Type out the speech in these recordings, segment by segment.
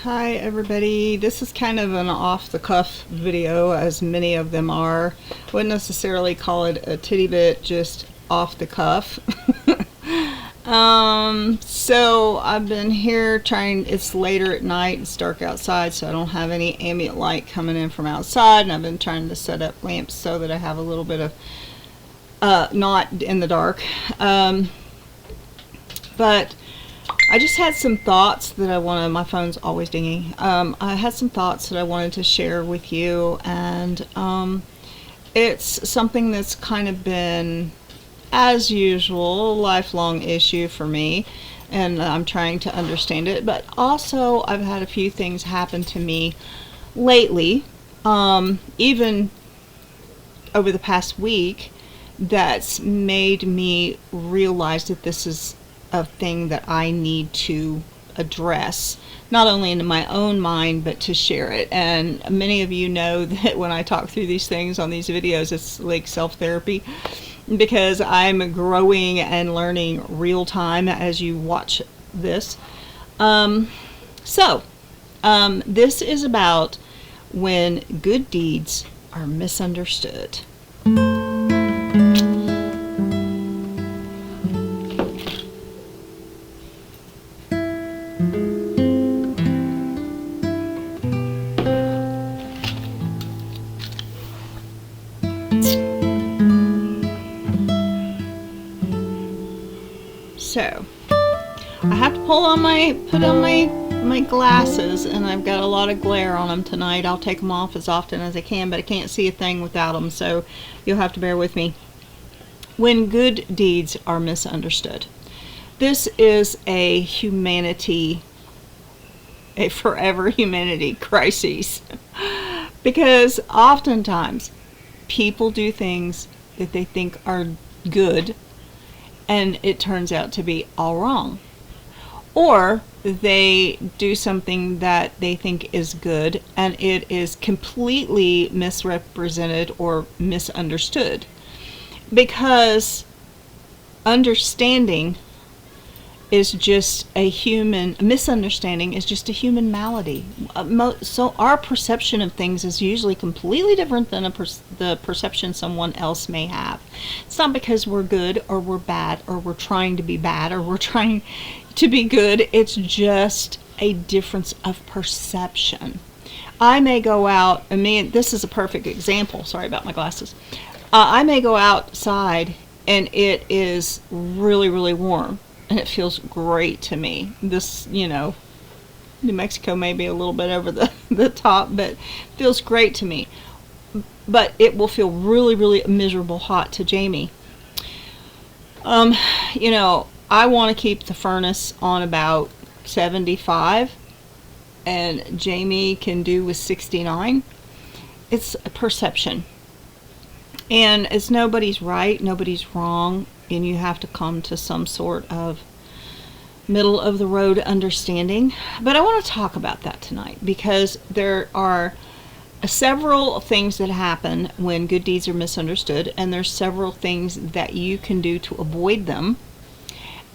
Hi everybody, this is kind of an off-the-cuff video, as many of them are. Wouldn't necessarily call it a titty bit, just off the cuff. So I've been here trying, it's later at night, it's dark outside, so I don't have any ambient light coming in from outside, and I've been trying to set up lamps so that I have a little bit of not in the dark. But I just had some thoughts that I wanted, my phone's always dinging. I had some thoughts that I wanted to share with you, and it's something that's kind of been, as usual, a lifelong issue for me, and I'm trying to understand it. But also, I've had a few things happen to me lately, even over the past week, that's made me realize that this is a thing that I need to address, not only in my own mind, but to share it. And many of you know that when I talk through these things on these videos, it's like self-therapy, because I'm growing and learning real time as you watch this. This is about when good deeds are misunderstood. So I have to put on my glasses, and I've got a lot of glare on them tonight. I'll take them off as often as I can, but I can't see a thing without them, so you'll have to bear with me. When good deeds are misunderstood. This is a forever humanity crisis, because oftentimes people do things that they think are good, and it turns out to be all wrong. Or they do something that they think is good, and it is completely misrepresented or misunderstood. Because understanding is just misunderstanding is just a human malady. So our perception of things is usually completely different than the perception someone else may have. It's not because we're good or we're bad or we're trying to be bad or we're trying to be good. It's just a difference of perception. I may go out, this is a perfect example. Sorry about my glasses. I may go outside and it is really, really warm, and it feels great to me. This, New Mexico may be a little bit over the top, but it feels great to me. But it will feel really, really miserable hot to Jamie. I want to keep the furnace on about 75, and Jamie can do with 69. It's a perception. And it's nobody's right, nobody's wrong, and you have to come to some sort of middle of the road understanding. But I want to talk about that tonight, because there are several things that happen when good deeds are misunderstood, and there's several things that you can do to avoid them.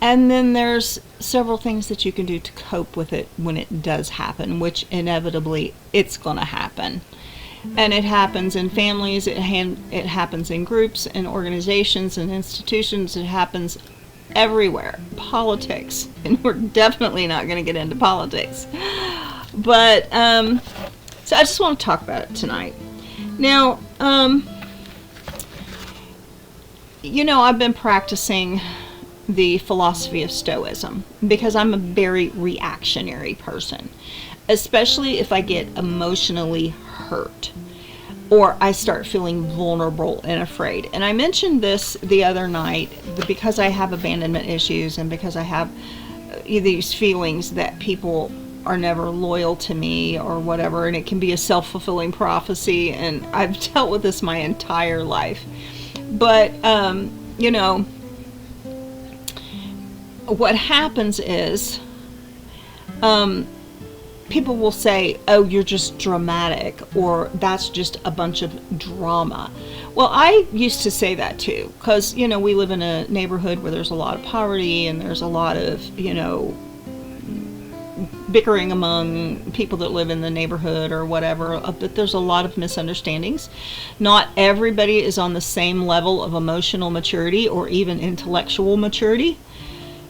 And then there's several things that you can do to cope with it when it does happen, which inevitably it's going to happen. And it happens in families, it happens in groups and organizations and institutions, it happens everywhere. Politics, and we're definitely not going to get into politics. But, so I just want to talk about it tonight. Now, I've been practicing the philosophy of Stoicism because I'm a very reactionary person, especially if I get emotionally hurt or I start feeling vulnerable and afraid. And I mentioned this the other night because I have abandonment issues, and because I have these feelings that people are never loyal to me or whatever, and it can be a self-fulfilling prophecy, and I've dealt with this my entire life. But what happens is people will say, oh, you're just dramatic, or that's just a bunch of drama. Well, I used to say that too, because, we live in a neighborhood where there's a lot of poverty, and there's a lot of, bickering among people that live in the neighborhood or whatever, but there's a lot of misunderstandings. Not everybody is on the same level of emotional maturity or even intellectual maturity.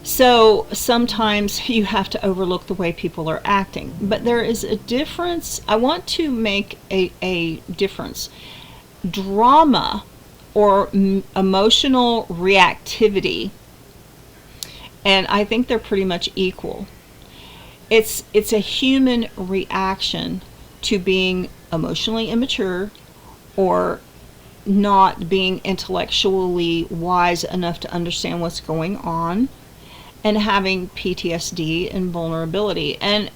So sometimes you have to overlook the way people are acting. But there is a difference. I want to make a difference. Drama or emotional reactivity, and I think they're pretty much equal. It's a human reaction to being emotionally immature or not being intellectually wise enough to understand what's going on, and having PTSD and vulnerability. And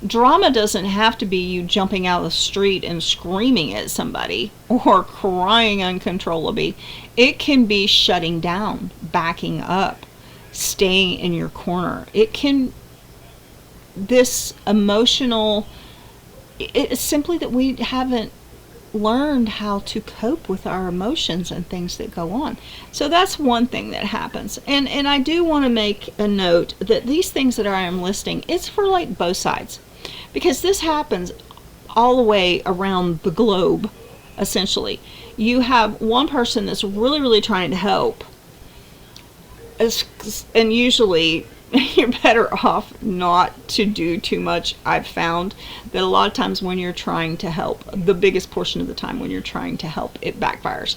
drama doesn't have to be you jumping out of the street and screaming at somebody or crying uncontrollably. It can be shutting down, backing up, staying in your corner. It can, this emotional, it's simply that we haven't learned how to cope with our emotions and things that go on. So that's one thing that happens. And I do want to make a note that these things that I am listing, it's for like both sides, because this happens all the way around the globe. Essentially, you have one person that's really, really trying to help, and usually you're better off not to do too much. I've found that a lot of times when you're trying to help, the biggest portion of the time when you're trying to help, it backfires.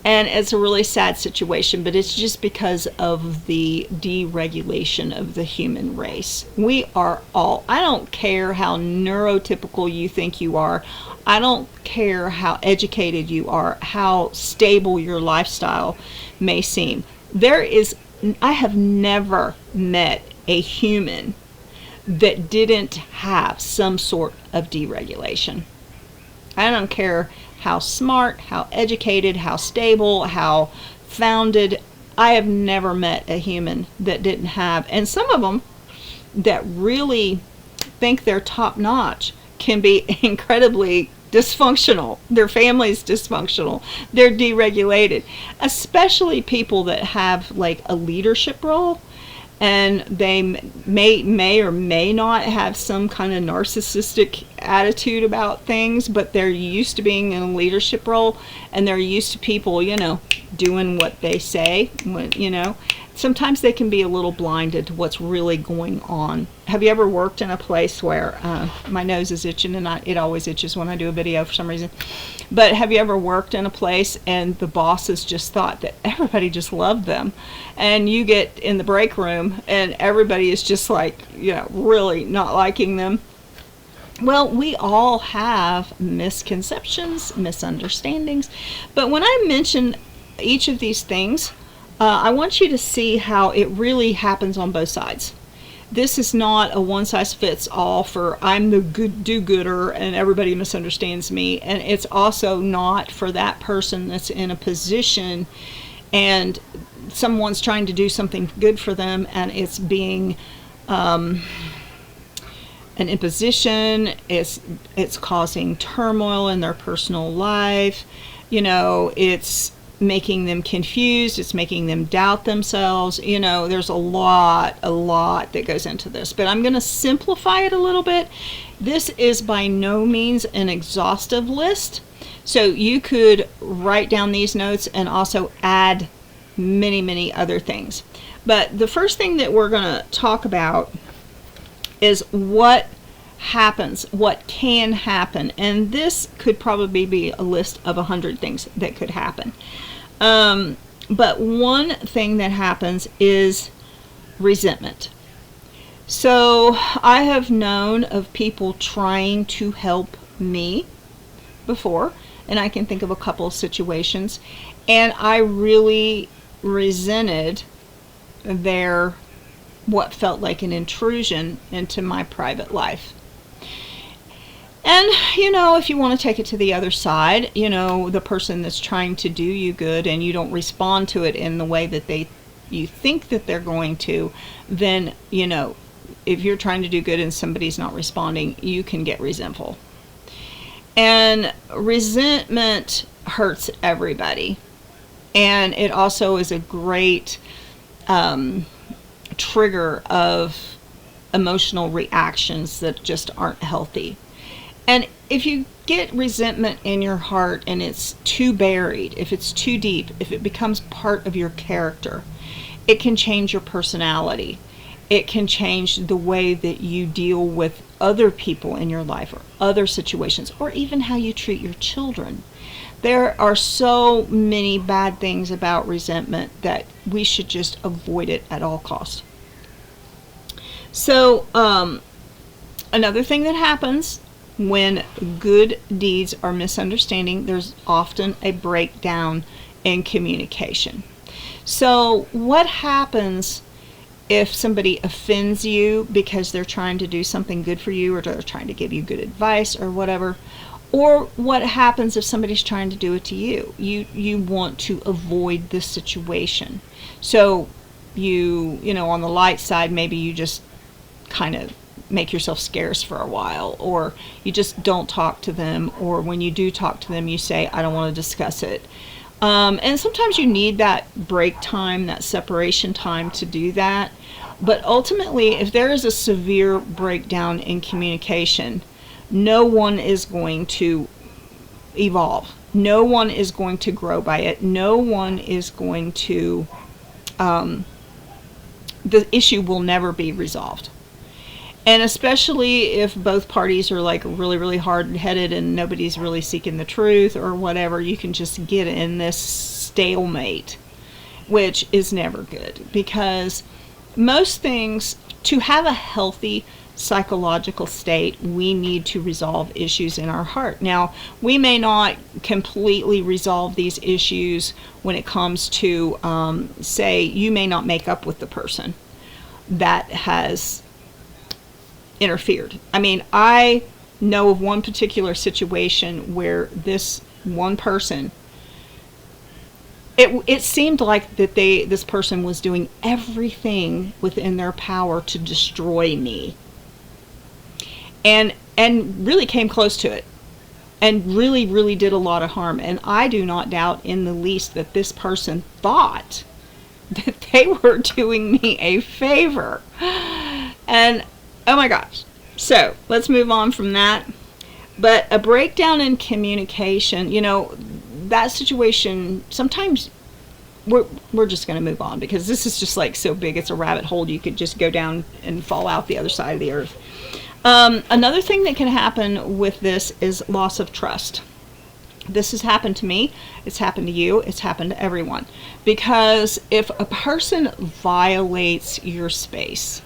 And it's a really sad situation, but it's just because of the deregulation of the human race. We are all, I don't care how neurotypical you think you are, I don't care how educated you are, how stable your lifestyle may seem. I have never met a human that didn't have some sort of deregulation. I don't care how smart, how educated, how stable, how founded. I have never met a human that didn't have, and some of them that really think they're top notch can be incredibly dysfunctional. Their family's dysfunctional. They're deregulated. Especially people that have like a leadership role, and they may or may not have some kind of narcissistic attitude about things, but they're used to being in a leadership role, and they're used to people, doing what they say. Sometimes they can be a little blinded to what's really going on. Have you ever worked in a place where, my nose is itching, and it always itches when I do a video for some reason, but have you ever worked in a place and the bosses just thought that everybody just loved them, and you get in the break room and everybody is just like, really not liking them? Well, we all have misconceptions, misunderstandings, but when I mention each of these things, I want you to see how it really happens on both sides. This is not a one-size-fits-all for I'm the good do-gooder and everybody misunderstands me, and it's also not for that person that's in a position and someone's trying to do something good for them and it's being an imposition. It's causing turmoil in their personal life. It's making them confused, it's making them doubt themselves. There's a lot that goes into this, but I'm going to simplify it a little bit. This is by no means an exhaustive list, so you could write down these notes and also add many other things. But the first thing that we're going to talk about is what happens, what can happen, and this could probably be a list of 100 things that could happen. But one thing that happens is resentment. So I have known of people trying to help me before, and I can think of a couple of situations, and I really resented their what felt like an intrusion into my private life. And, if you want to take it to the other side, the person that's trying to do you good and you don't respond to it in the way that you think that they're going to, then, if you're trying to do good and somebody's not responding, you can get resentful. And resentment hurts everybody. And it also is a great trigger of emotional reactions that just aren't healthy. And if you get resentment in your heart and it's too buried, if it's too deep, if it becomes part of your character, it can change your personality. It can change the way that you deal with other people in your life or other situations, or even how you treat your children. There are so many bad things about resentment that we should just avoid it at all costs. So, another thing that happens when good deeds are misunderstanding, there's often a breakdown in communication. So, what happens if somebody offends you because they're trying to do something good for you, or they're trying to give you good advice or whatever? Or what happens if somebody's trying to do it to you? You want to avoid this situation. So you know, on the light side, maybe you just kind of make yourself scarce for a while, or you just don't talk to them, or when you do talk to them, you say, I don't want to discuss it. And sometimes you need that break time, that separation time to do that. But ultimately, if there is a severe breakdown in communication, no one is going to evolve. No one is going to grow by it. No one is going to, the issue will never be resolved. And especially if both parties are like really, really hard-headed and nobody's really seeking the truth or whatever, you can just get in this stalemate, which is never good. Because most things, to have a healthy psychological state, we need to resolve issues in our heart. Now, we may not completely resolve these issues when it comes to, say, you may not make up with the person that has interfered. I mean, I know of one particular situation where this one person, it seemed like that this person was doing everything within their power to destroy me, and really came close to it, and really, really did a lot of harm. And I do not doubt in the least that this person thought that they were doing me a favor. And oh my gosh. So let's move on from that. But a breakdown in communication, you know, that situation, sometimes we're just going to move on, because this is just like so big, it's a rabbit hole. You could just go down and fall out the other side of the earth. Another thing that can happen with this is loss of trust. This has happened to me. It's happened to you. It's happened to everyone. Because if a person violates your space,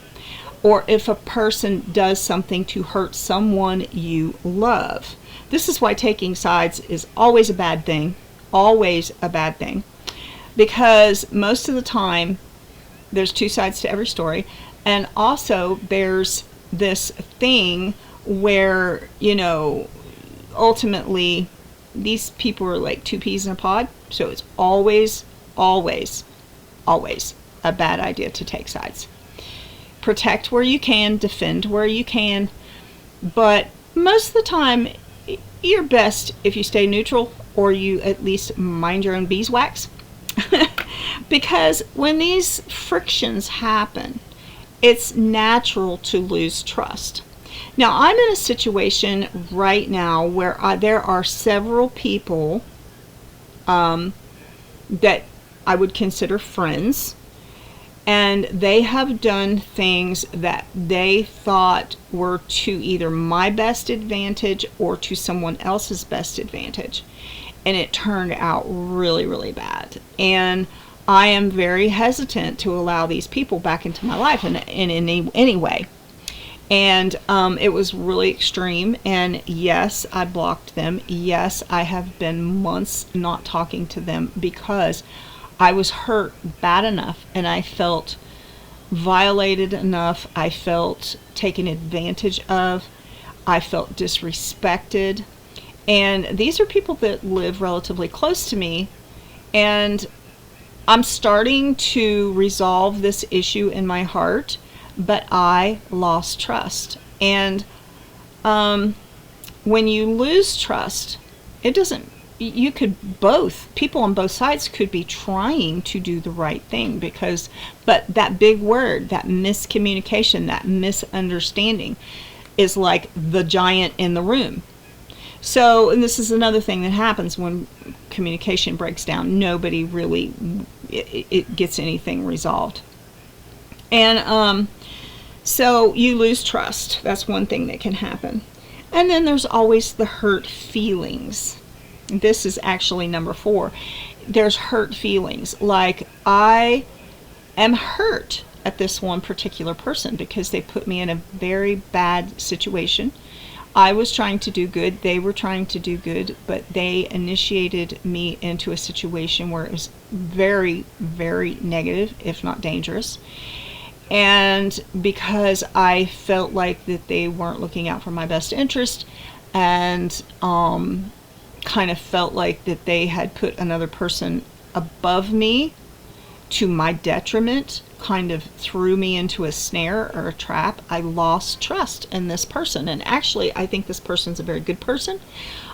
or if a person does something to hurt someone you love, this is why taking sides is always a bad thing. Always a bad thing. Because most of the time, there's two sides to every story. And also, there's this thing where, you know, ultimately, these people are like two peas in a pod. So it's always, always, always a bad idea to take sides. Protect where you can, defend where you can, but most of the time, you're best if you stay neutral, or you at least mind your own beeswax. Because when these frictions happen, it's natural to lose trust. Now, I'm in a situation right now where there are several people that I would consider friends, and they have done things that they thought were to either my best advantage or to someone else's best advantage. And it turned out really, really bad. And I am very hesitant to allow these people back into my life in any way. And it was really extreme. And yes, I blocked them. Yes, I have been months not talking to them because I was hurt bad enough, and I felt violated enough. I felt taken advantage of. I felt disrespected. And these are people that live relatively close to me. And I'm starting to resolve this issue in my heart, but I lost trust. And when you lose trust, it doesn't you could people on both sides could be trying to do the right thing, but that big word, that miscommunication, that misunderstanding is like the giant in the room. So, and this is another thing that happens when communication breaks down. Nobody really it gets anything resolved. And so you lose trust. That's one thing that can happen. And then there's always the hurt feelings. This is actually number 4. There's hurt feelings. Like, I am hurt at this one particular person because they put me in a very bad situation. I was trying to do good. They were trying to do good, but they initiated me into a situation where it was very, very negative, if not dangerous. And because I felt like that they weren't looking out for my best interest, and kind of felt like that they had put another person above me to my detriment, kind of threw me into a snare or a trap, I lost trust in this person. And actually, I think this person's a very good person.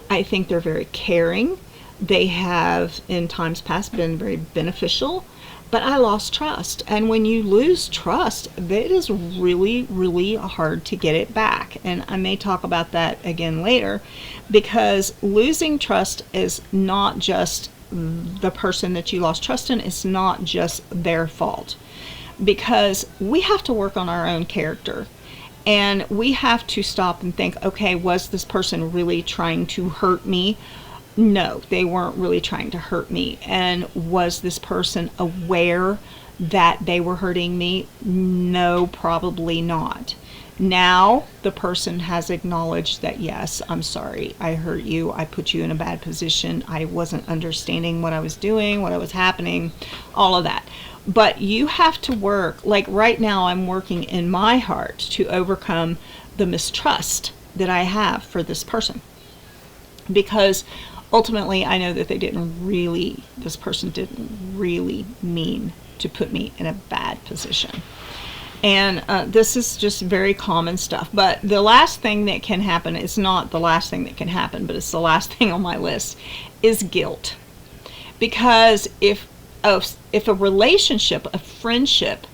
I think they're very caring. They have, in times past, been very beneficial. But I lost trust. And when you lose trust, it is really, really hard to get it back. And I may talk about that again later, because losing trust is not just the person that you lost trust in. It's not just their fault, because we have to work on our own character. And we have to stop and think, okay, was this person really trying to hurt me? No, they weren't really trying to hurt me. And was this person aware that they were hurting me? No, probably not. Now the person has acknowledged that, yes, I'm sorry, I hurt you, I put you in a bad position, I wasn't understanding what I was doing, what was happening, all of that. But you have to work, like right now I'm working in my heart to overcome the mistrust that I have for this person. Because ultimately, I know that this person didn't really mean to put me in a bad position. And this is just very common stuff. But the last thing that can happen, it's not the last thing that can happen, but it's the last thing on my list, is guilt. Because if a relationship, a friendship,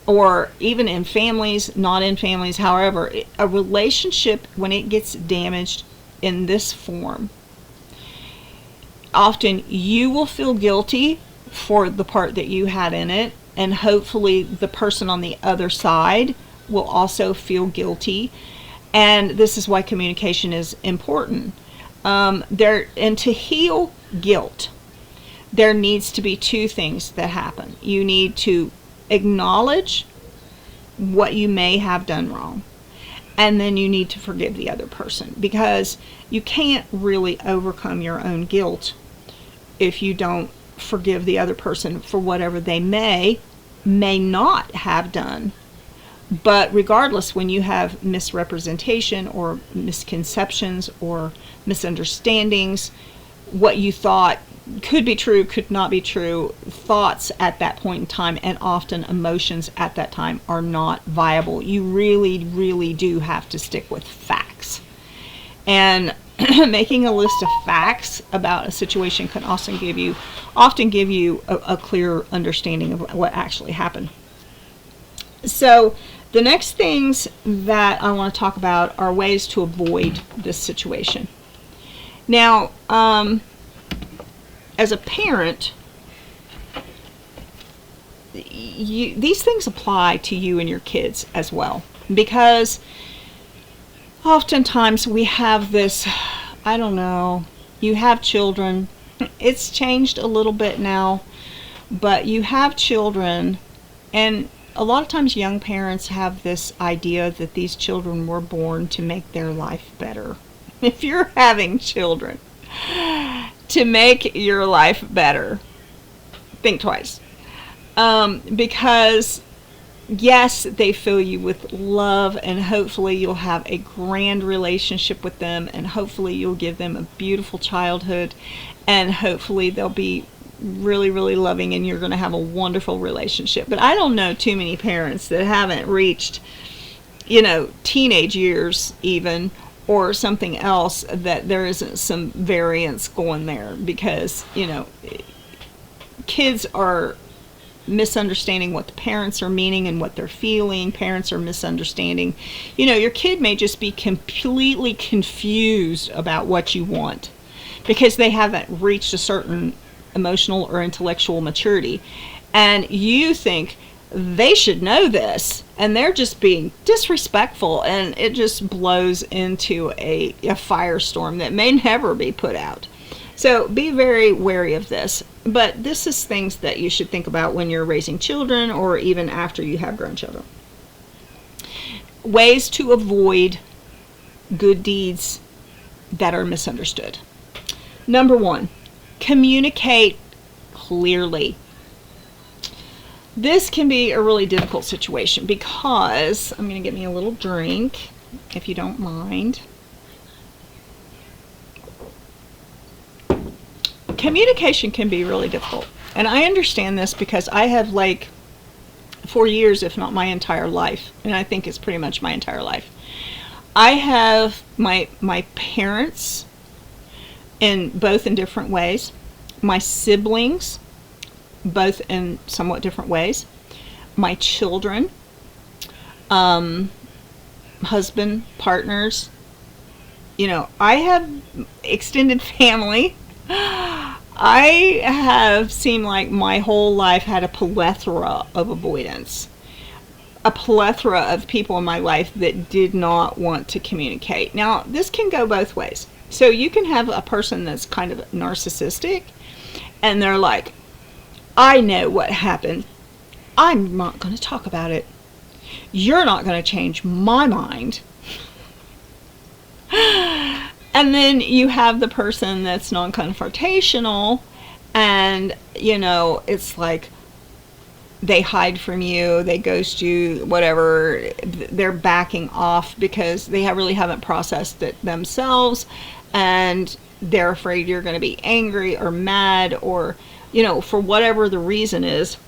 or even in families, not in families, however, a relationship, when it gets damaged in this form, often you will feel guilty for the part that you had in it, and hopefully the person on the other side will also feel guilty. And this is why communication is important. And to heal guilt, there needs to be 2 things that happen. You need to acknowledge what you may have done wrong, and then you need to forgive the other person, because you can't really overcome your own guilt if you don't forgive the other person for whatever they may not have done. But regardless, when you have misrepresentation or misconceptions or misunderstandings, what you thought could be true, could not be true, thoughts at that point in time, and often emotions at that time, are not viable. You really, really do have to stick with facts. And making a list of facts about a situation can often give you a clear understanding of what actually happened. So the next things that I want to talk about are ways to avoid this situation. Now, as a parent, these things apply to you and your kids as well, because oftentimes we have this, I don't know, you have children, it's changed a little bit now, but you have children, and a lot of times young parents have this idea that these children were born to make their life better. If you're having children to make your life better, think twice. Because yes, they fill you with love, and hopefully you'll have a grand relationship with them, and hopefully you'll give them a beautiful childhood, and hopefully they'll be really, really loving, and you're going to have a wonderful relationship. But I don't know too many parents that haven't reached, teenage years even, or something else, that there isn't some variance going there, because, kids are misunderstanding what the parents are meaning and what they're feeling. Parents are misunderstanding. Your kid may just be completely confused about what you want because they haven't reached a certain emotional or intellectual maturity. And you think they should know this, and they're just being disrespectful, and it just blows into a firestorm that may never be put out. So be very wary of this. But this is things that you should think about when you're raising children, or even after you have grown children. Ways to avoid good deeds that are misunderstood. Number 1, communicate clearly. This can be a really difficult situation because, I'm going to get me a little drink, if you don't mind. Communication can be really difficult. And I understand this because I have, for years, if not my entire life, and I think it's pretty much my entire life, I have my parents, both in different ways, my siblings, both in somewhat different ways, my children, husband, partners, I have extended family. I have seemed like my whole life had a plethora of avoidance. A plethora of people in my life that did not want to communicate. Now, this can go both ways. So you can have a person that's kind of narcissistic, and they're like, I know what happened. I'm not going to talk about it. You're not going to change my mind. And then you have the person that's non-confrontational, and, it's like they hide from you, they ghost you, whatever. They're backing off because they really haven't processed it themselves, and they're afraid you're going to be angry or mad, or, for whatever the reason is.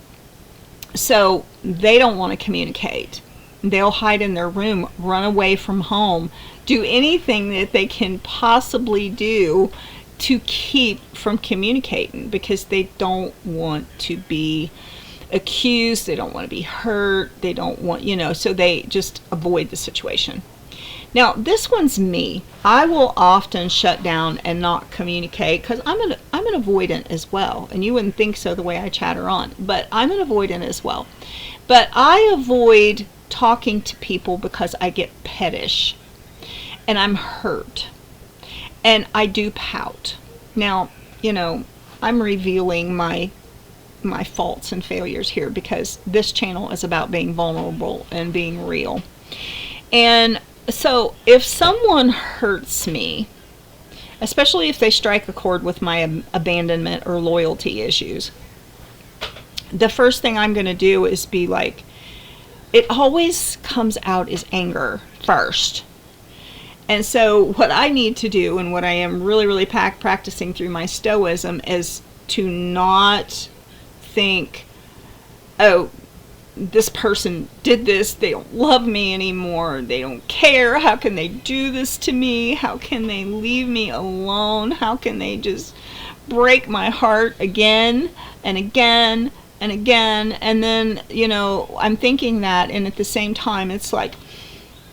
So they don't want to communicate. They'll hide in their room, run away from home, do anything that they can possibly do to keep from communicating, because they don't want to be accused, they don't want to be hurt, they don't want, so they just avoid the situation. Now, this one's me. I will often shut down and not communicate because I'm an avoidant as well. And you wouldn't think so the way I chatter on, but I'm an avoidant as well. But I avoid talking to people because I get pettish and I'm hurt and I do pout. Now, I'm revealing my faults and failures here because this channel is about being vulnerable and being real. And so if someone hurts me, especially if they strike a chord with my abandonment or loyalty issues, the first thing I'm going to do is be like, it always comes out as anger first. And so what I need to do, and what I am really, really practicing through my stoicism, is to not think, oh, this person did this, they don't love me anymore, they don't care, how can they do this to me, how can they leave me alone, how can they just break my heart again and again and again. And then, I'm thinking that, and at the same time it's like,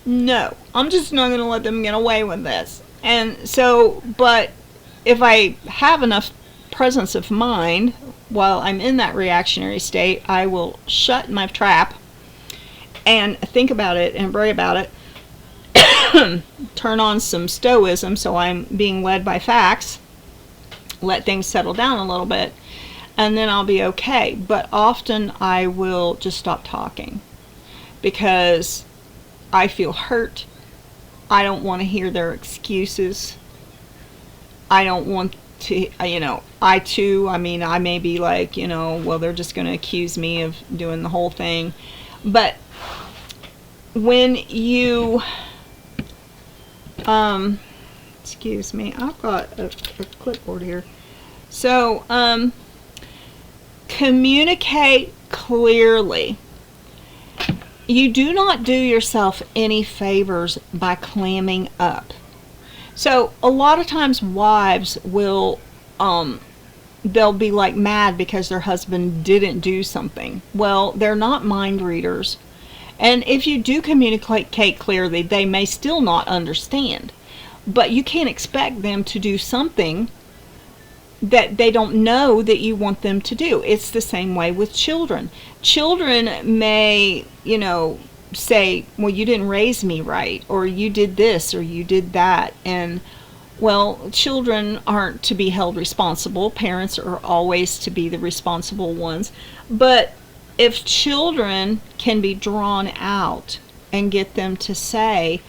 no, I'm just not going to let them get away with this. And so, but if I have enough presence of mind while I'm in that reactionary state, I will shut my trap and think about it and pray about it. Turn on some stoicism so I'm being led by facts. Let things settle down a little bit, and then I'll be okay. But often I will just stop talking because I feel hurt. I don't want to hear their excuses. I don't want to, I too, I may be like, well, they're just going to accuse me of doing the whole thing. But when you, excuse me, I've got a clipboard here. So, communicate clearly. You do not do yourself any favors by clamming up. So a lot of times wives will, they'll be like mad because their husband didn't do something. Well, they're not mind readers. And if you do communicate clearly, they may still not understand. But you can't expect them to do something that they don't know that you want them to do. It's the same way with children. Children may, say, well, you didn't raise me right, or you did this, or you did that. And, well, children aren't to be held responsible. Parents are always to be the responsible ones. But if children can be drawn out and get them to say,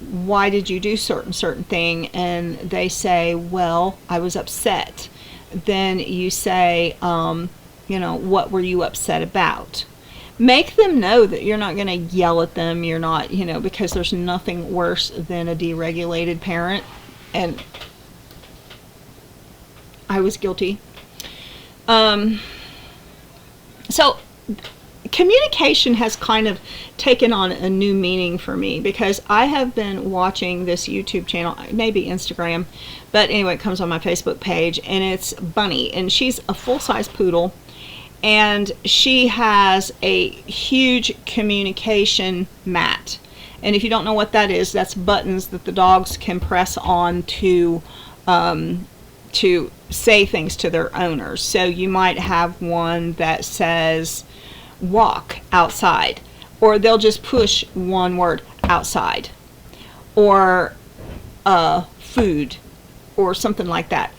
why did you do certain thing? And they say, well, I was upset. Then you say, what were you upset about? Make them know that you're not going to yell at them. You're not, because there's nothing worse than a deregulated parent. And I was guilty. So communication has kind of taken on a new meaning for me, because I have been watching this YouTube channel, maybe Instagram, but anyway, it comes on my Facebook page, and it's Bunny, and she's a full-size poodle, and she has a huge communication mat. And if you don't know what that is, that's buttons that the dogs can press on to say things to their owners. So you might have one that says walk outside, or they'll just push one word, outside, or food, or something like that.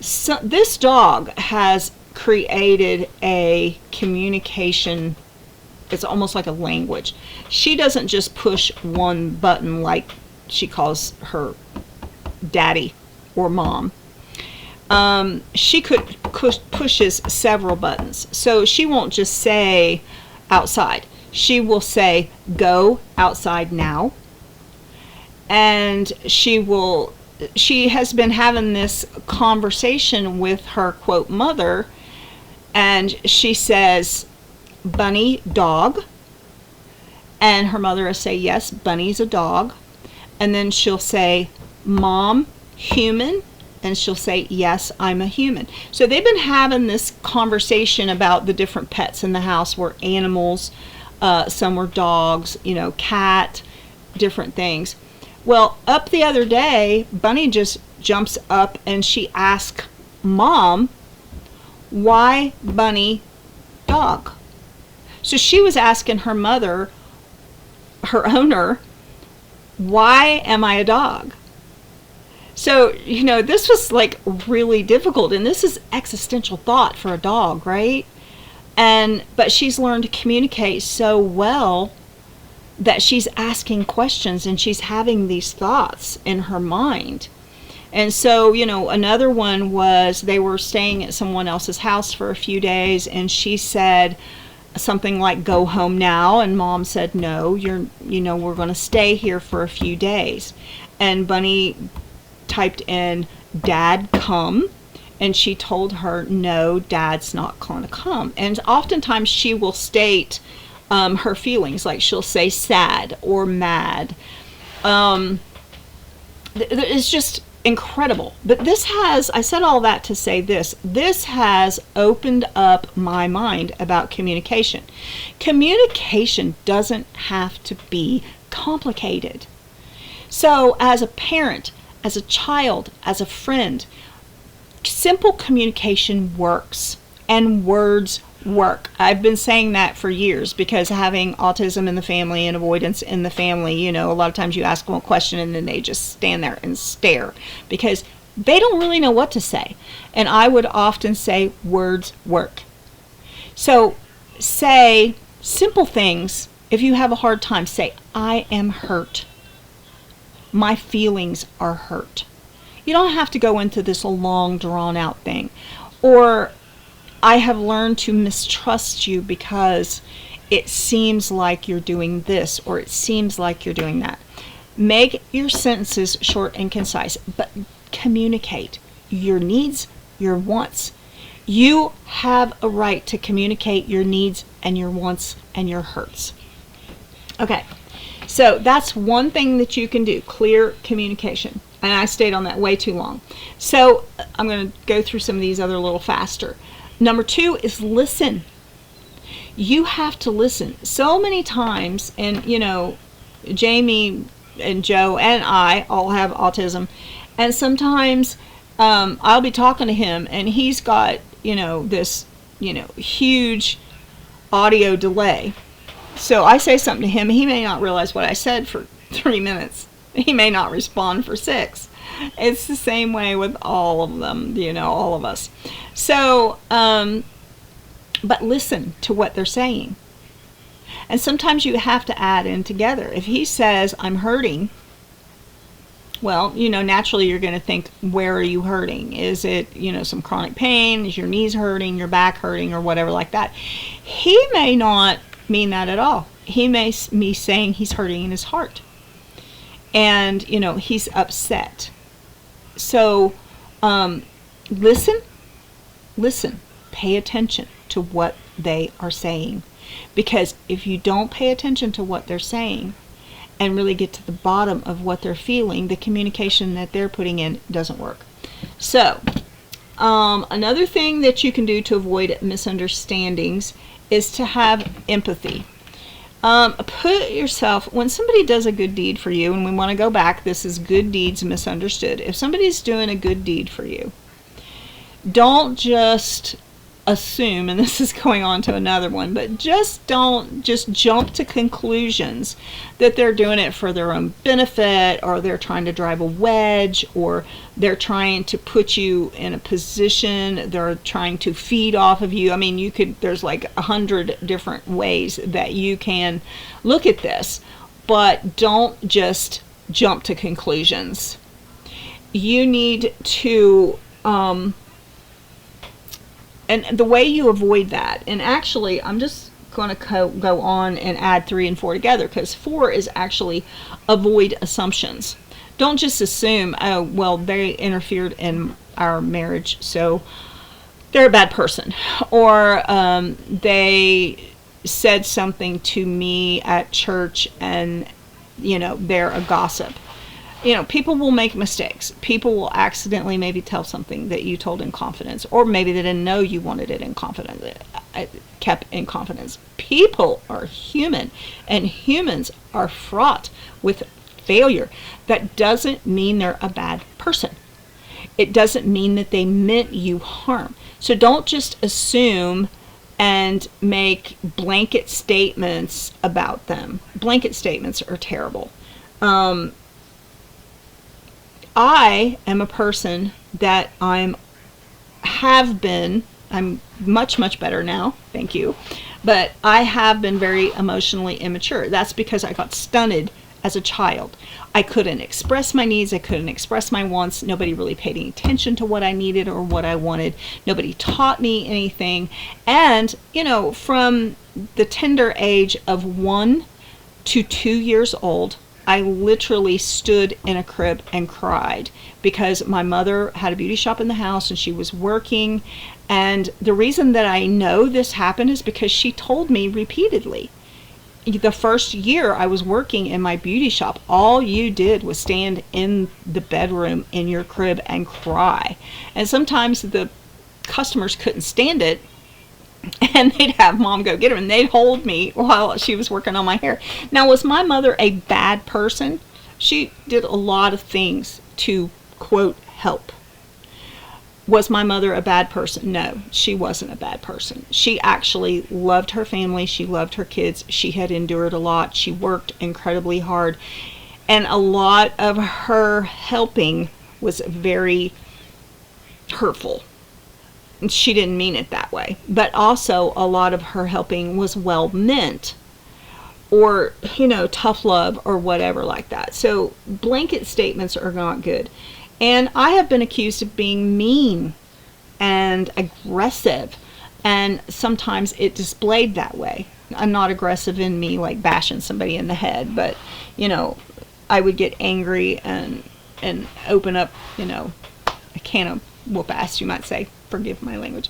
So this dog has created a communication, it's almost like a language. She doesn't just push one button like she calls her daddy or mom. She pushes several buttons. So she won't just say outside. She will say, go outside now. And she has been having this conversation with her, quote, mother, and she says, Bunny, dog. And her mother will say, yes, Bunny's a dog. And then she'll say, Mom, human. And she'll say, yes, I'm a human. So they've been having this conversation about the different pets in the house were animals, some were dogs, cat, different things. Well, up the other day, Bunny just jumps up and she asks Mom, why Bunny dog? So she was asking her mother, her owner, why am I a dog? So, this was like really difficult, and this is existential thought for a dog, right? But she's learned to communicate so well that she's asking questions and she's having these thoughts in her mind. And so, another one was they were staying at someone else's house for a few days, and she said something like, go home now. And Mom said, no, we're going to stay here for a few days. And Bunny typed in, Dad, come. And she told her, no, Dad's not going to come. And oftentimes she will state her feelings, like she'll say sad or mad. It's just incredible. But I said all that to say this has opened up my mind about communication. Communication doesn't have to be complicated. So as a parent, as a child, as a friend, simple communication works, and words work. I've been saying that for years, because having autism in the family and avoidance in the family, a lot of times you ask them a question and then they just stand there and stare because they don't really know what to say. And I would often say words work. So say simple things. If you have a hard time, say, I am hurt. My feelings are hurt. You don't have to go into this long, drawn-out thing. Or, I have learned to mistrust you because it seems like you're doing this, or it seems like you're doing that. Make your sentences short and concise, but communicate your needs, your wants. You have a right to communicate your needs and your wants and your hurts. Okay. So that's one thing that you can do, clear communication. And I stayed on that way too long. So I'm going to go through some of these other a little faster. Number 2 is listen. You have to listen. So many times, and Jamie and Joe and I all have autism, and sometimes I'll be talking to him and he's got this huge audio delay. So I say something to him, he may not realize what I said for 3 minutes. He may not respond for 6. It's the same way with all of them, all of us. So, but listen to what they're saying. And sometimes you have to add in together. If he says, I'm hurting, well, naturally you're going to think, where are you hurting? Is it, some chronic pain? Is your knees hurting, your back hurting, or whatever like that? He may not mean that at all. He may be saying he's hurting in his heart. And, he's upset. So, listen, pay attention to what they are saying. Because if you don't pay attention to what they're saying and really get to the bottom of what they're feeling, the communication that they're putting in doesn't work. So, another thing that you can do to avoid misunderstandings is to have empathy. Put yourself, when somebody does a good deed for you, and we want to go back, this is good deeds misunderstood. If somebody's doing a good deed for you, don't just assume, and this is going on to another one, but don't jump to conclusions that they're doing it for their own benefit, or they're trying to drive a wedge, or they're trying to put you in a position, they're trying to feed off of you. I mean, there's like 100 different ways that you can look at this, but don't just jump to conclusions. You need to and the way you avoid that, and actually I'm just going to go on and add 3 and 4 together, because 4 is actually avoid assumptions. Don't just assume, oh, well, they interfered in our marriage, so they're a bad person. Or they said something to me at church and, they're a gossip. People will make mistakes. People will accidentally maybe tell something that you told in confidence, or maybe they didn't know you wanted it in confidence, kept in confidence. People are human, and humans are fraught with failure. That doesn't mean they're a bad person. It doesn't mean that they meant you harm. So don't just assume and make blanket statements about them. Blanket statements are terrible. I am a person that I'm much, much better now, thank you, but I have been very emotionally immature. That's because I got stunted as a child. I couldn't express my needs, I couldn't express my wants, nobody really paid any attention to what I needed or what I wanted, nobody taught me anything, and, from the tender age of 1 to 2 years old, I literally stood in a crib and cried because my mother had a beauty shop in the house and she was working. And the reason that I know this happened is because she told me repeatedly. The first year I was working in my beauty shop, all you did was stand in the bedroom in your crib and cry. And sometimes the customers couldn't stand it, and they'd have mom go get her, and they'd hold me while she was working on my hair. Now, was my mother a bad person? She did a lot of things to, quote, help. Was my mother a bad person? No, she wasn't a bad person. She actually loved her family. She loved her kids. She had endured a lot. She worked incredibly hard. And a lot of her helping was very hurtful. She didn't mean it that way, but also a lot of her helping was well meant, or tough love or whatever like that. So blanket statements are not good. And I have been accused of being mean and aggressive, and sometimes it displayed that way. I'm not aggressive in me like bashing somebody in the head, but I would get angry and open up a can of whoop ass, you might say. Forgive my language.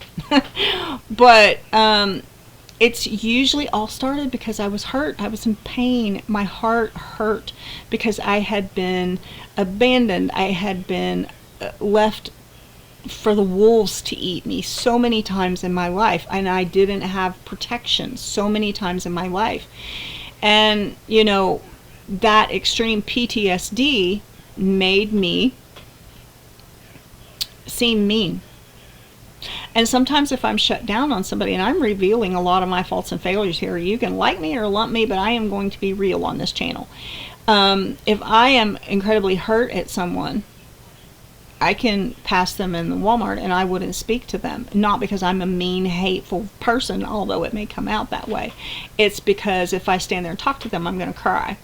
But it's usually all started because I was hurt. I was in pain. My heart hurt because I had been abandoned. I had been left for the wolves to eat me so many times in my life, and I didn't have protection so many times in my life. And, you know, that extreme PTSD made me seem mean. And sometimes if I'm shut down on somebody, and I'm revealing a lot of my faults and failures here, you can like me or lump me, but I am going to be real on this channel. If I am incredibly hurt at someone, I can pass them in the Walmart and I wouldn't speak to them. Not because I'm a mean, hateful person, although it may come out that way. It's because if I stand there and talk to them, I'm going to cry.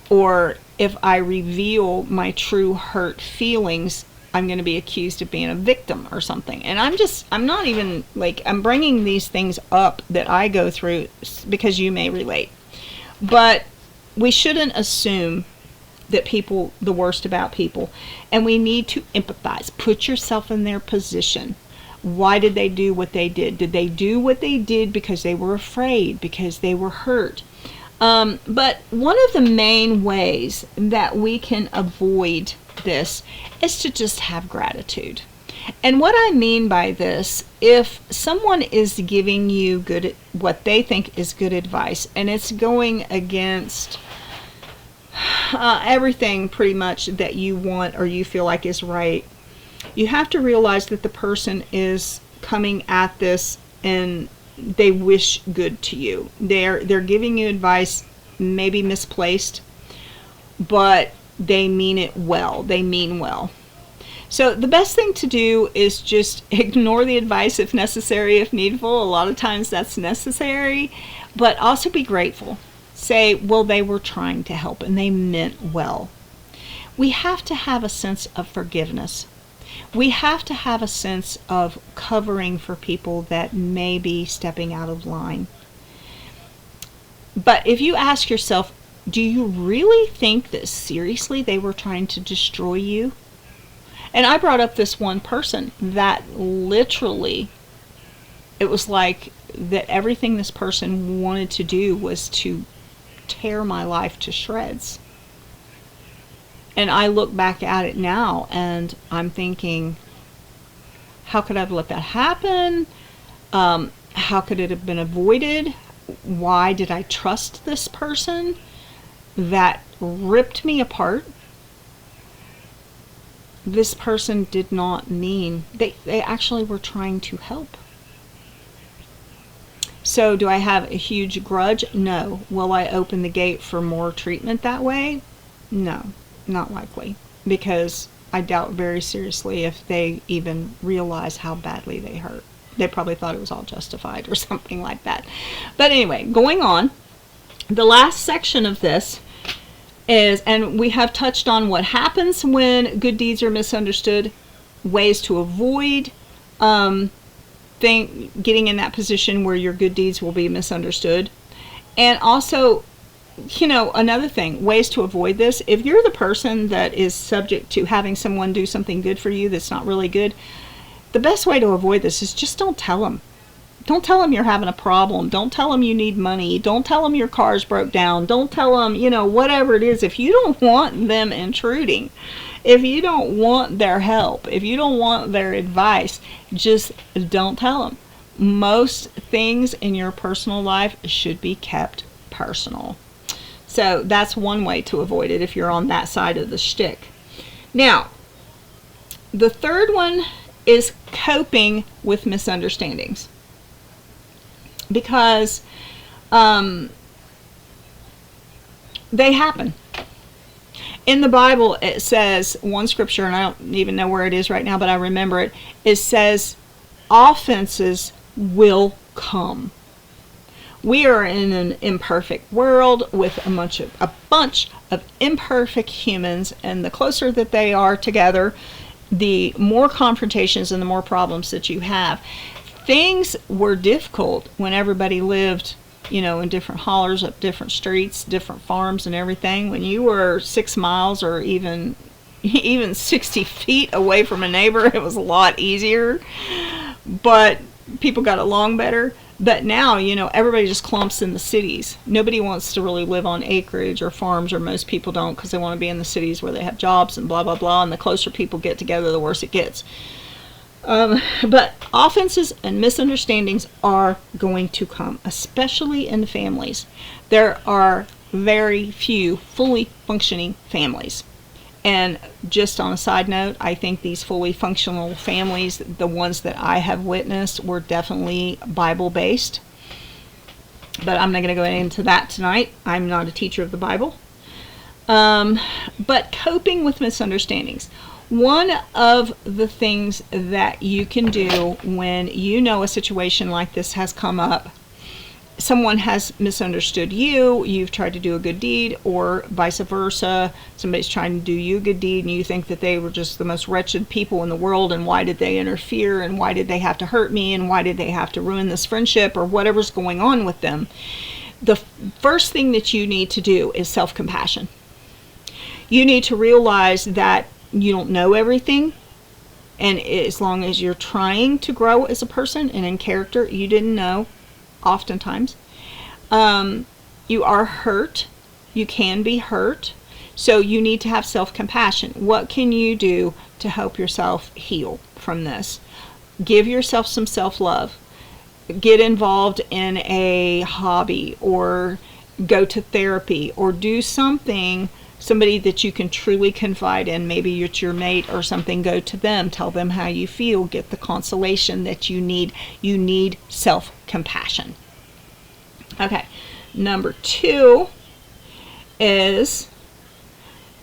Or if I reveal my true hurt feelings, I'm going to be accused of being a victim or something. And I'm not even, like, I'm bringing these things up that I go through because you may relate. But we shouldn't assume that people, the worst about people, and we need to empathize. Put yourself in their position. Why did they do what they did? Did they do what they did because they were afraid, because they were hurt? But one of the main ways that we can avoid this is to just have gratitude. And what I mean by this, if someone is giving you what they think is good advice, and it's going against everything pretty much that you want or you feel like is right, you have to realize that the person is coming at this and they wish good to you. They're giving you advice, maybe misplaced, but they mean it well. They mean well. So the best thing to do is just ignore the advice if necessary, if needful. A lot of times that's necessary, but also be grateful. Say, well, they were trying to help and they meant well. We have to have a sense of forgiveness. We have to have a sense of covering for people that may be stepping out of line. But if you ask yourself, do you really think that seriously they were trying to destroy you? And I brought up this one person that literally, it was like that everything this person wanted to do was to tear my life to shreds. And I look back at it now and I'm thinking, how could I have let that happen? How could it have been avoided? Why did I trust this person that ripped me apart? This person did not mean, they actually were trying to help. So do I have a huge grudge? No. Will I open the gate for more treatment that way? No, not likely. Because I doubt very seriously if they even realize how badly they hurt. They probably thought it was all justified or something like that. But anyway, going on, the last section of this is, and we have touched on what happens when good deeds are misunderstood, ways to avoid getting in that position where your good deeds will be misunderstood. And also, you know, another thing, ways to avoid this. If you're the person that is subject to having someone do something good for you that's not really good, the best way to avoid this is just don't tell them. Don't tell them you're having a problem. Don't tell them you need money. Don't tell them your car's broke down. Don't tell them, you know, whatever it is. If you don't want them intruding, if you don't want their help, if you don't want their advice, just don't tell them. Most things in your personal life should be kept personal. So that's one way to avoid it if you're on that side of the shtick. Now, the third one is coping with misunderstandings. Because they happen. In the Bible, it says, one scripture, and I don't even know where it is right now, but I remember it. It says, offenses will come. We are in an imperfect world with a bunch of imperfect humans, and the closer that they are together, the more confrontations and the more problems that you have. Things were difficult when everybody lived, you know, in different hollers, up different streets, different farms and everything. When you were 6 miles or even 60 feet away from a neighbor, it was a lot easier. But people got along better. But now, everybody just clumps in the cities. Nobody wants to really live on acreage or farms, or most people don't, because they want to be in the cities where they have jobs and blah, blah, blah. And the closer people get together, the worse it gets. But offenses and misunderstandings are going to come, especially in families. There are very few fully functioning families. And just on a side note, I think these fully functional families, the ones that I have witnessed, were definitely Bible-based. But I'm not going to go into that tonight. I'm not a teacher of the Bible. But coping with misunderstandings. One of the things that you can do when a situation like this has come up, someone has misunderstood you, you've tried to do a good deed, or vice versa, somebody's trying to do you a good deed and you think that they were just the most wretched people in the world, and why did they interfere, and why did they have to hurt me, and why did they have to ruin this friendship, or whatever's going on with them. The first thing that you need to do is self-compassion. You need to realize that you don't know everything, and as long as you're trying to grow as a person and in character, you didn't know. Oftentimes, you are hurt. You can be hurt. So you need to have self-compassion. What can you do to help yourself heal from this? Give yourself some self-love. Get involved in a hobby, or go to therapy, or do somebody that you can truly confide in. Maybe it's your mate or something. Go to them. Tell them how you feel. Get the consolation that you need. You need self-compassion. Okay. Number 2 is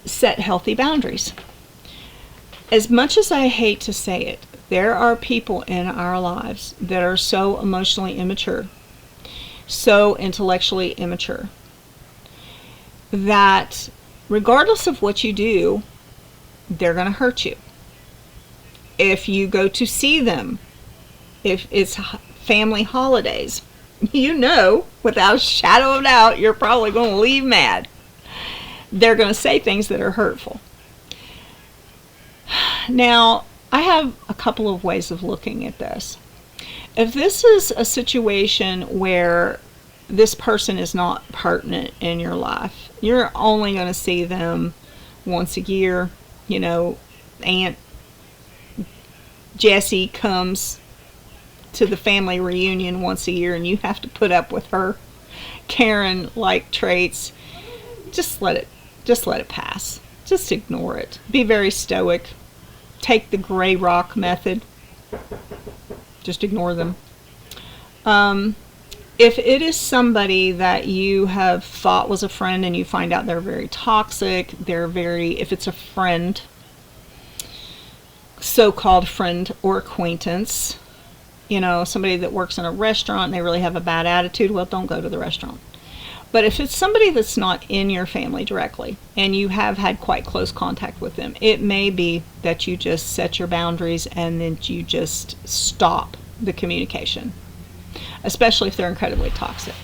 set healthy boundaries. As much as I hate to say it, there are people in our lives that are so emotionally immature, so intellectually immature, that regardless of what you do, they're going to hurt you. If you go to see them, if it's family holidays, without a shadow of a doubt, you're probably going to leave mad. They're going to say things that are hurtful. Now, I have a couple of ways of looking at this. If this is a situation where this person is not pertinent in your life, you're only going to see them once a year. Aunt Jessie comes to the family reunion once a year and you have to put up with her Karen-like traits. Just let it pass. Just ignore it. Be very stoic. Take the gray rock method. Just ignore them. If it is somebody that you have thought was a friend and you find out they're very toxic, if it's a friend, so-called friend or acquaintance, somebody that works in a restaurant and they really have a bad attitude, well, don't go to the restaurant. But if it's somebody that's not in your family directly and you have had quite close contact with them, it may be that you just set your boundaries and then you just stop the communication, especially if they're incredibly toxic.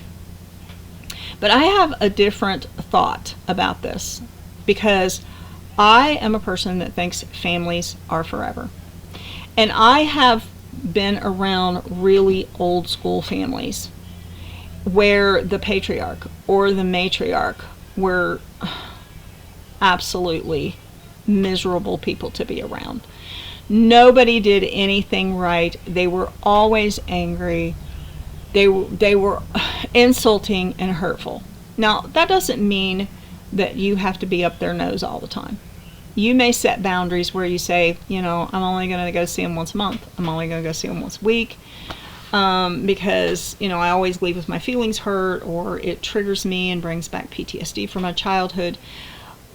But I have a different thought about this, because I am a person that thinks families are forever. And I have been around really old school families where the patriarch or the matriarch were absolutely miserable people to be around. Nobody did anything right. They were always angry. They were insulting and hurtful. Now, that doesn't mean that you have to be up their nose all the time. You may set boundaries where you say, I'm only going to go see them once a month. I'm only going to go see them once a week. Because, I always leave with my feelings hurt, or it triggers me and brings back PTSD from my childhood.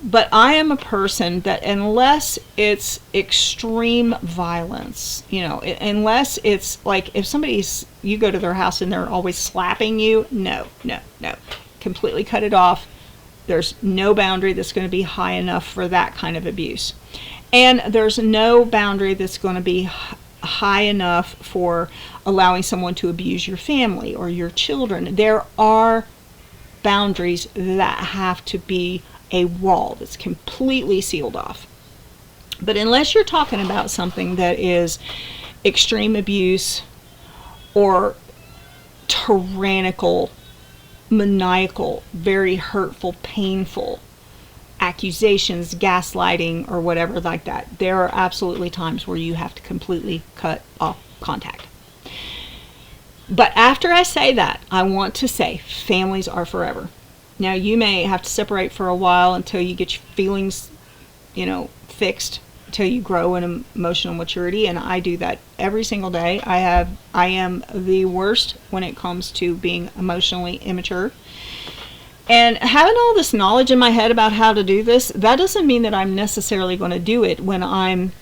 But I am a person that unless it's extreme violence, unless it's like if you go to their house and they're always slapping you, no. Completely cut it off. There's no boundary that's going to be high enough for that kind of abuse. And there's no boundary that's going to be high enough for allowing someone to abuse your family or your children. There are boundaries that have to be a wall that's completely sealed off. But unless you're talking about something that is extreme abuse or tyrannical, maniacal, very hurtful, painful accusations, gaslighting, or whatever like that. There are absolutely times where you have to completely cut off contact. But after I say that, I want to say families are forever. Now, you may have to separate for a while until you get your feelings, fixed, until you grow in emotional maturity, and I do that every single day. I am the worst when it comes to being emotionally immature. And having all this knowledge in my head about how to do this, that doesn't mean that I'm necessarily going to do it when I'm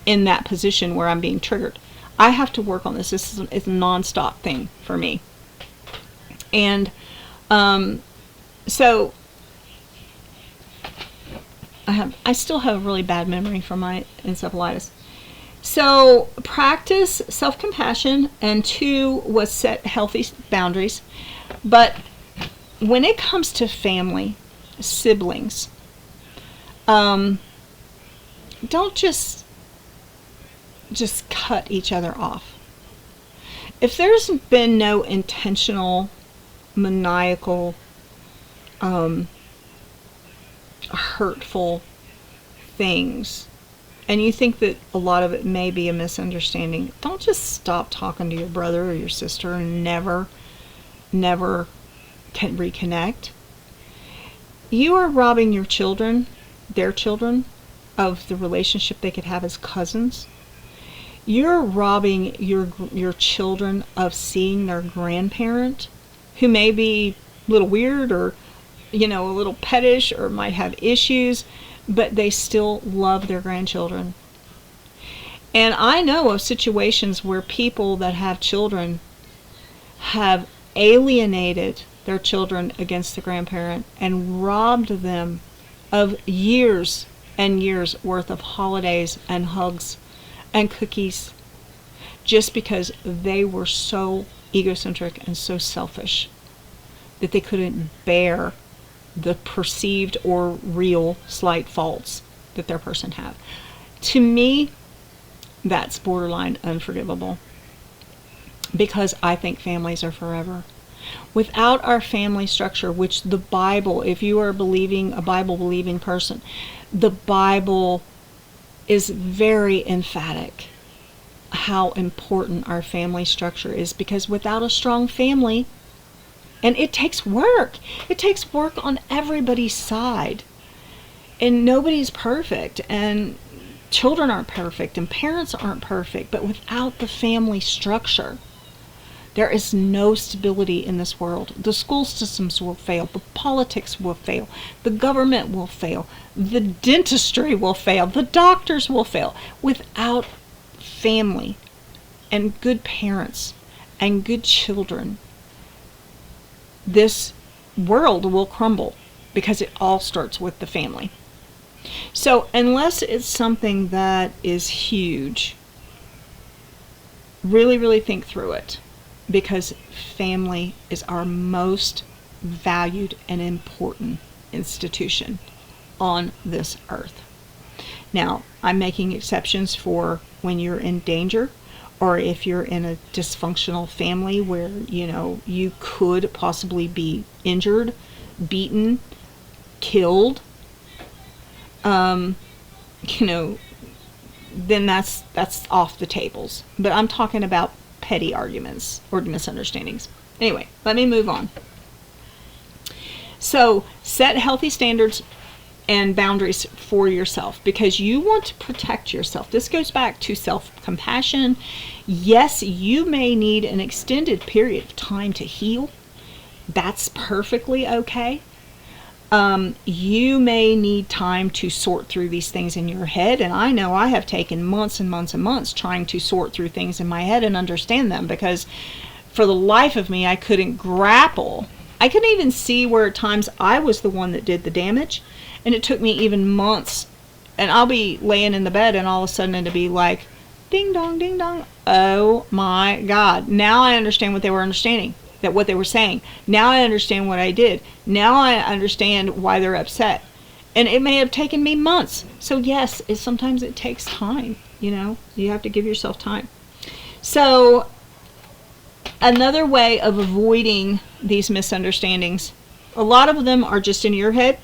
in that position where I'm being triggered. I have to work on this. It's a nonstop thing for me. And so I still have a really bad memory from my encephalitis. So practice self-compassion, and 2 was set healthy boundaries. But when it comes to family, siblings, don't just cut each other off. If there's been no intentional, maniacal, hurtful things, and you think that a lot of it may be a misunderstanding, don't just stop talking to your brother or your sister and never can reconnect. You are robbing your children, their children, of the relationship they could have as cousins. You're robbing your children of seeing their grandparent, who may be a little weird or a little pettish or might have issues, but they still love their grandchildren. And I know of situations where people that have children have alienated their children against the grandparent and robbed them of years and years worth of holidays and hugs and cookies, just because they were so egocentric and so selfish that they couldn't bear the perceived or real slight faults that their person had. To me, that's borderline unforgivable, because I think families are forever. Without our family structure, which the Bible, if you are a Bible-believing person, the Bible is very emphatic how important our family structure is, because without a strong family, and it takes work on everybody's side, and nobody's perfect, and children aren't perfect, and parents aren't perfect, but without the family structure, there is no stability in this world. The school systems will fail. The politics will fail. The government will fail. The dentistry will fail. The doctors will fail. Without family and good parents and good children, this world will crumble, because it all starts with the family. So unless it's something that is huge, really, really think through it, because family is our most valued and important institution on this earth. Now, I'm making exceptions for when you're in danger, or if you're in a dysfunctional family where, you could possibly be injured, beaten, killed, then that's off the tables. But I'm talking about petty arguments or misunderstandings. Anyway, let me move on. So, set healthy standards and boundaries for yourself, because you want to protect yourself. This goes back to self-compassion. Yes, you may need an extended period of time to heal. That's perfectly okay. You may need time to sort through these things in your head, and I know I have taken months and months and months trying to sort through things in my head and understand them, because for the life of me I couldn't grapple. I couldn't even see where at times I was the one that did the damage, and it took me even months, and I'll be laying in the bed and all of a sudden it'll be like ding dong, ding dong. Oh my God, now I understand what they were saying. Now I understand what I did. Now I understand why they're upset. And it may have taken me months. So yes, sometimes it takes time. You have to give yourself time. So Another way of avoiding these misunderstandings, a lot of them are just in your head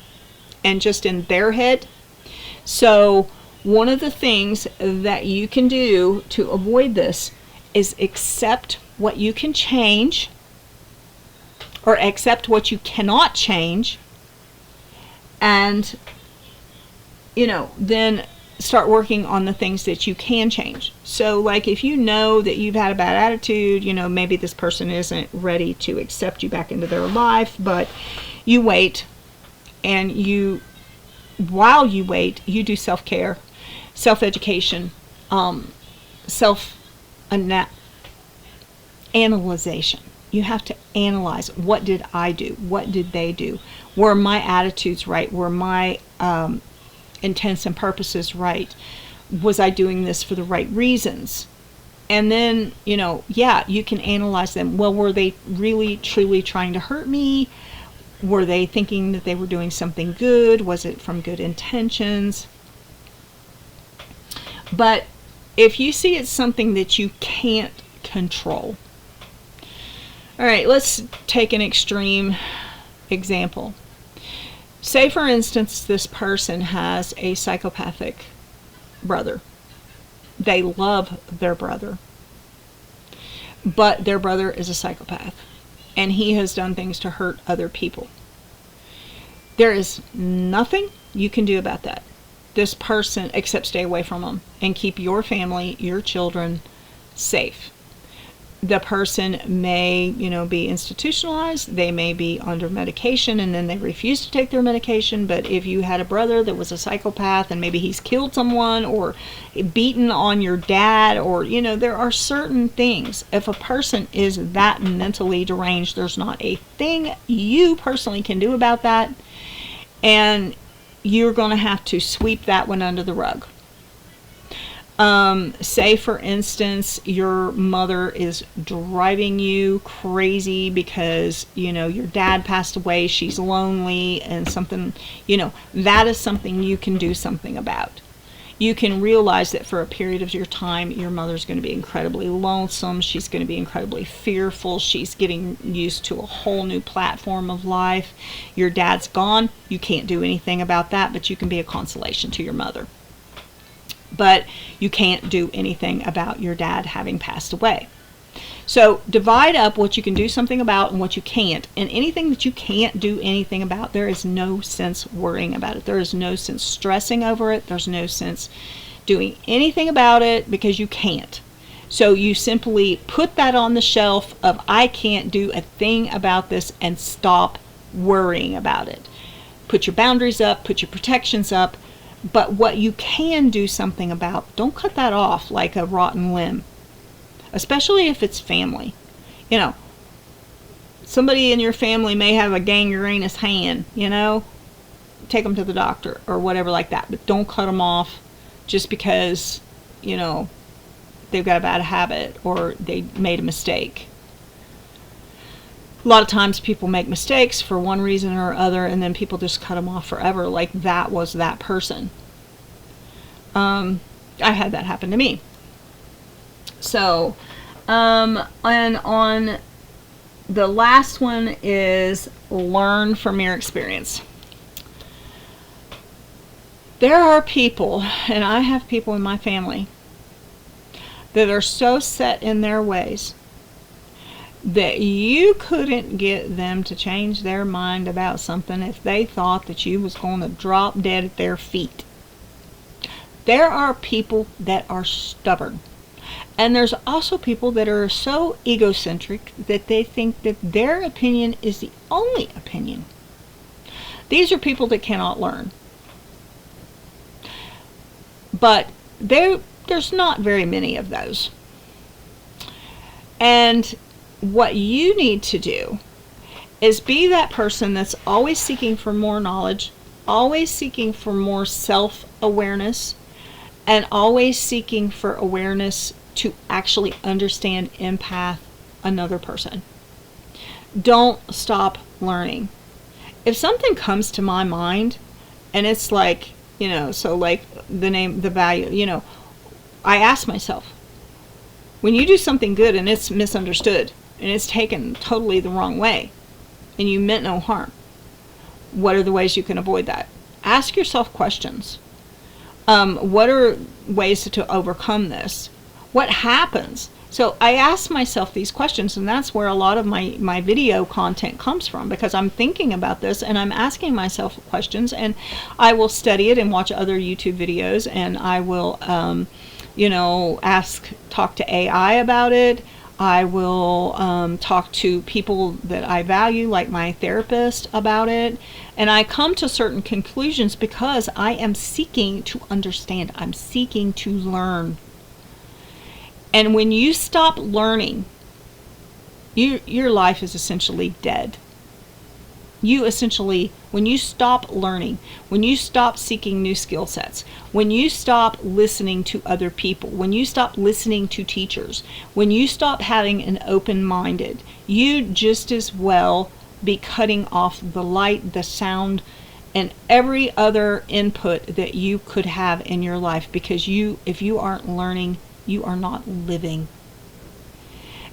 and just in their head. So one of the things that you can do to avoid this is accept what you can change, or accept what you cannot change, and then start working on the things that you can change. So like if you know that you've had a bad attitude, maybe this person isn't ready to accept you back into their life, but you wait, and while you wait, you do self-care, self-education, self-analyzation. You have to analyze, what did I do? What did they do? Were my attitudes right? Were my intents and purposes right? Was I doing this for the right reasons? And then, you can analyze them. Well, were they really, truly trying to hurt me? Were they thinking that they were doing something good? Was it from good intentions? But if you see it's something that you can't control. All right, let's take an extreme example. Say, for instance, this person has a psychopathic brother. They love their brother, but their brother is a psychopath, and he has done things to hurt other people. There is nothing you can do about that. This person, except stay away from them and keep your family, your children safe. The person may, be institutionalized. They may be under medication, and then they refuse to take their medication. But if you had a brother that was a psychopath, and maybe he's killed someone or beaten on your dad, or, there are certain things. If a person is that mentally deranged, there's not a thing you personally can do about that. And you're going to have to sweep that one under the rug. Say, for instance, your mother is driving you crazy because, your dad passed away, she's lonely, and something, that is something you can do something about. You can realize that for a period of your time, your mother's going to be incredibly lonesome, she's going to be incredibly fearful, she's getting used to a whole new platform of life. Your dad's gone, you can't do anything about that, but you can be a consolation to your mother. But you can't do anything about your dad having passed away. So divide up what you can do something about and what you can't. And anything that you can't do anything about, there is no sense worrying about it. There is no sense stressing over it. There's no sense doing anything about it because you can't. So you simply put that on the shelf of, I can't do a thing about this, and stop worrying about it. Put your boundaries up, put your protections up. But what you can do something about, don't cut that off like a rotten limb. Especially if it's family. Somebody in your family may have a gangrenous hand, take them to the doctor or whatever like that. But don't cut them off just because, they've got a bad habit or they made a mistake. A lot of times people make mistakes for one reason or other, and then people just cut them off forever, like that was that person. I had that happen to me. So, and on the last one is learn from your experience. There are people, and I have people in my family, that are so set in their ways that you couldn't get them to change their mind about something if they thought that you was going to drop dead at their feet. There are people that are stubborn. And there's also people that are so egocentric that they think that their opinion is the only opinion. These are people that cannot learn. But there's not very many of those. And what you need to do is be that person that's always seeking for more knowledge, always seeking for more self-awareness, and always seeking for awareness to actually understand, empath another person. Don't stop learning. If something comes to my mind and it's like, so like the value, I ask myself, when you do something good and it's misunderstood, and it's taken totally the wrong way and you meant no harm, what are the ways you can avoid that? Ask yourself questions. What are ways to overcome this? What happens? So I ask myself these questions, and that's where a lot of my video content comes from, because I'm thinking about this and I'm asking myself questions, and I will study it and watch other YouTube videos, and I will talk to AI about it. I will talk to people that I value, like my therapist, about it. And I come to certain conclusions because I am seeking to understand. I'm seeking to learn. And when you stop learning, your life is essentially dead. When you stop learning, when you stop seeking new skill sets, when you stop listening to other people, when you stop listening to teachers, when you stop having an open-minded, you just as well be cutting off the light, the sound, and every other input that you could have in your life, because if you aren't learning, you are not living.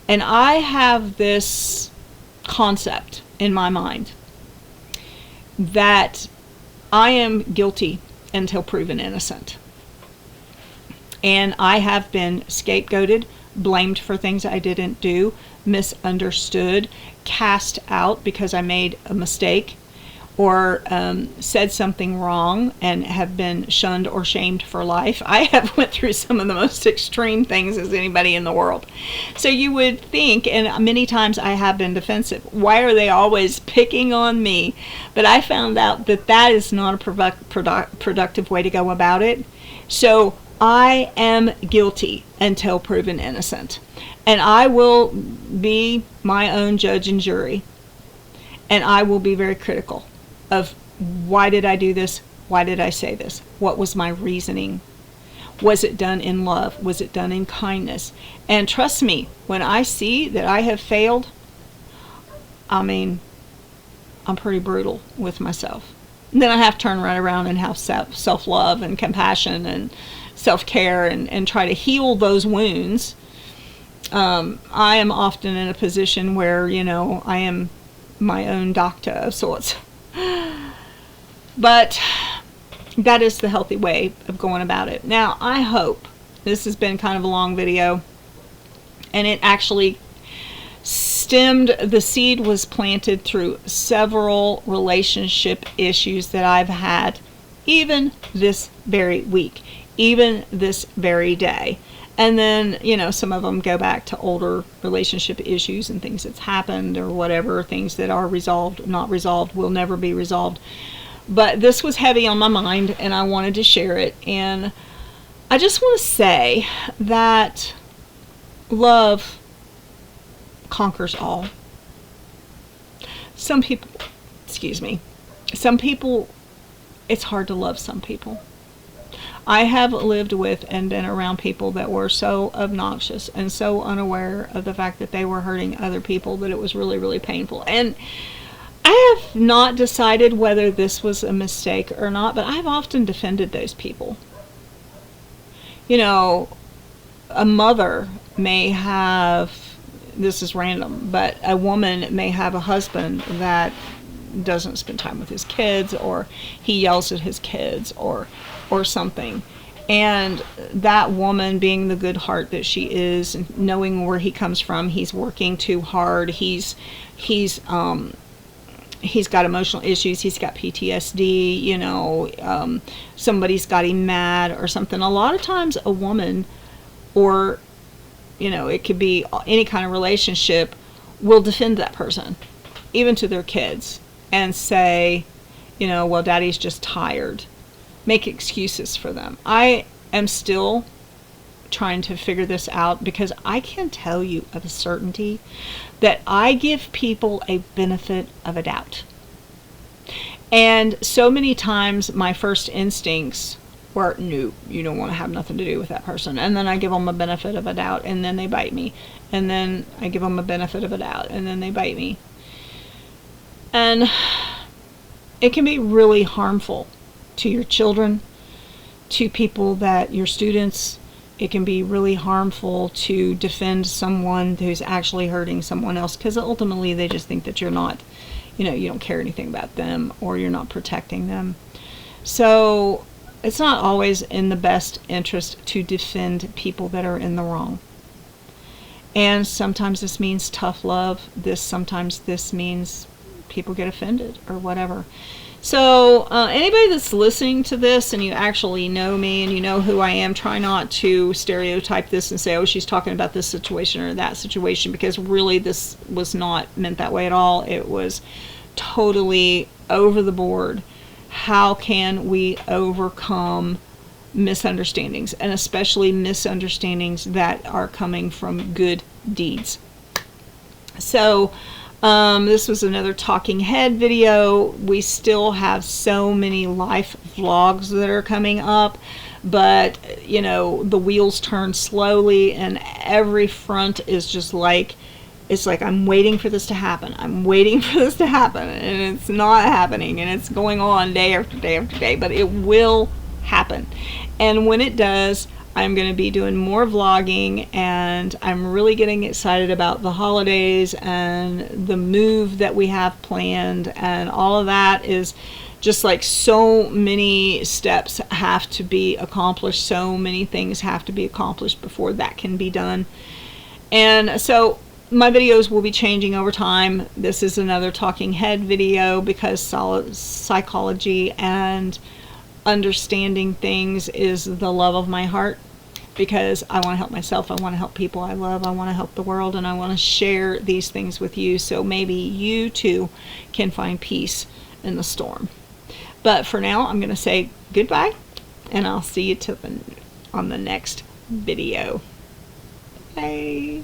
And I have this concept in my mind that I am guilty until proven innocent. And I have been scapegoated, blamed for things I didn't do, misunderstood, cast out because I made a mistake, or said something wrong and have been shunned or shamed for life. I have went through some of the most extreme things as anybody in the world. So you would think, and many times I have been defensive, why are they always picking on me? But I found out that is not a productive way to go about it. So I am guilty until proven innocent. And I will be my own judge and jury. And I will be very critical of, why did I do this? Why did I say this? What was my reasoning? Was it done in love? Was it done in kindness? And trust me, when I see that I have failed, I'm pretty brutal with myself. And then I have to turn right around and have self-love and compassion and self-care and try to heal those wounds. I am often in a position where, I am my own doctor of sorts. But that is the healthy way of going about it. Now, I hope this has been kind of a long video, and it actually the seed was planted through several relationship issues that I've had, even this very week, even this very day. And then, some of them go back to older relationship issues and things that's happened or whatever, things that are resolved, not resolved, will never be resolved. But this was heavy on my mind, and I wanted to share it. And I just want to say that love conquers all. Some people, it's hard to love some people. I have lived with and been around people that were so obnoxious and so unaware of the fact that they were hurting other people that it was really, really painful. And I have not decided whether this was a mistake or not, but I've often defended those people. A mother may have, this is random, but a woman may have a husband that doesn't spend time with his kids, or he yells at his kids, or something, and that woman, being the good heart that she is, and knowing where he comes from, he's working too hard, he's got emotional issues, he's got PTSD, somebody's got him mad or something. A lot of times a woman, or it could be any kind of relationship, will defend that person, even to their kids, and say, well, daddy's just tired. Make excuses for them. I am still trying to figure this out, because I can tell you of a certainty that I give people a benefit of a doubt. And so many times my first instincts were, no, you don't want to have nothing to do with that person. And then I give them a benefit of a doubt, and then they bite me. And then I give them a benefit of a doubt, and then they bite me. And it can be really harmful to your children, to people that your students. it can be really harmful to defend someone who's actually hurting someone else, because ultimately they just think that you're not, you don't care anything about them, or you're not protecting them. So it's not always in the best interest to defend people that are in the wrong. And sometimes this means tough love. Sometimes this means people get offended or whatever. So anybody that's listening to this and you actually know me and you know who I am, try not to stereotype this and say, oh, she's talking about this situation or that situation, because really this was not meant that way at all. It was totally over the board. How can we overcome misunderstandings, and especially misunderstandings that are coming from good deeds? So this was another talking head video. We still have so many life vlogs that are coming up, but the wheels turn slowly, and every front is just like, it's like I'm waiting for this to happen. I'm waiting for this to happen, and it's not happening, and it's going on day after day after day, but it will happen. And when it does, I'm going to be doing more vlogging, and I'm really getting excited about the holidays and the move that we have planned, and all of that is just like so many steps have to be accomplished. So many things have to be accomplished before that can be done. And so my videos will be changing over time. This is another talking head video because psychology and understanding things is the love of my heart, because I want to help myself, I want to help people I love, I want to help the world, and I want to share these things with you so maybe you too can find peace in the storm. But for now, I'm going to say goodbye, and I'll see you on the next video. Bye.